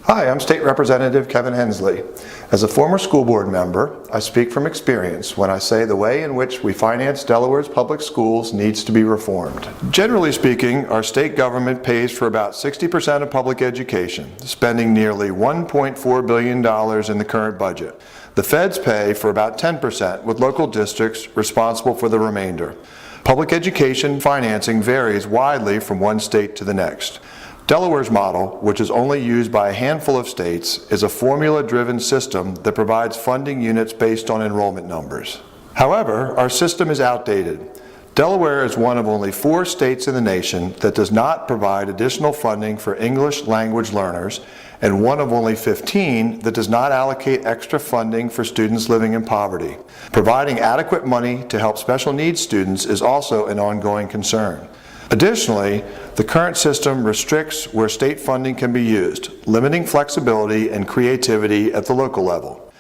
Hi, I'm State Representative Kevin Hensley. As a former school board member, I speak from experience when I say the way in which we finance Delaware's public schools needs to be reformed. Generally speaking, our state government pays for about 60% of public education, spending nearly $1.4 billion in the current budget. The feds pay for about 10%, with local districts responsible for the remainder. Public education financing varies widely from one state to the next. Delaware's model, which is only used by a handful of states, is a formula-driven system that provides funding units based on enrollment numbers. However, our system is outdated. Delaware is one of only 4 states in the nation that does not provide additional funding for English language learners, and one of only 15 that does not allocate extra funding for students living in poverty. Providing adequate money to help special needs students is also an ongoing concern. Additionally, the current system restricts where state funding can be used, limiting flexibility and creativity at the local level.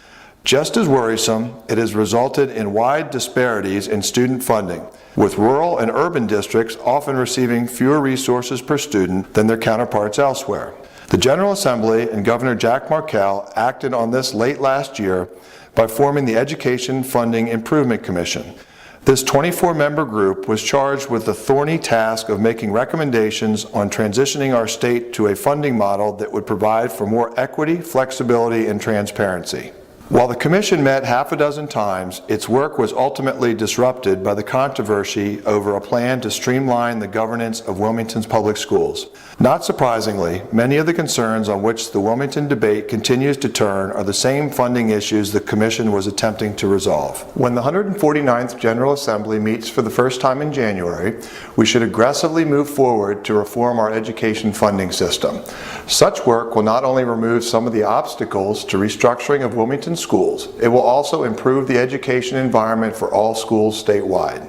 Just as worrisome, it has resulted in wide disparities in student funding, with rural and urban districts often receiving fewer resources per student than their counterparts elsewhere. The General Assembly and Governor Jack Markell acted on this late last year by forming the Education Funding Improvement Commission. This 24-member group was charged with the thorny task of making recommendations on transitioning our state to a funding model that would provide for more equity, flexibility, and transparency. While the commission met half a dozen times, its work was ultimately disrupted by the controversy over a plan to streamline the governance of Wilmington's public schools. Not surprisingly, many of the concerns on which the Wilmington debate continues to turn are the same funding issues the commission was attempting to resolve. When the 149th General Assembly meets for the first time in January, we should aggressively move forward to reform our education funding system. Such work will not only remove some of the obstacles to restructuring of Wilmington schools, it will also improve the education environment for all schools statewide.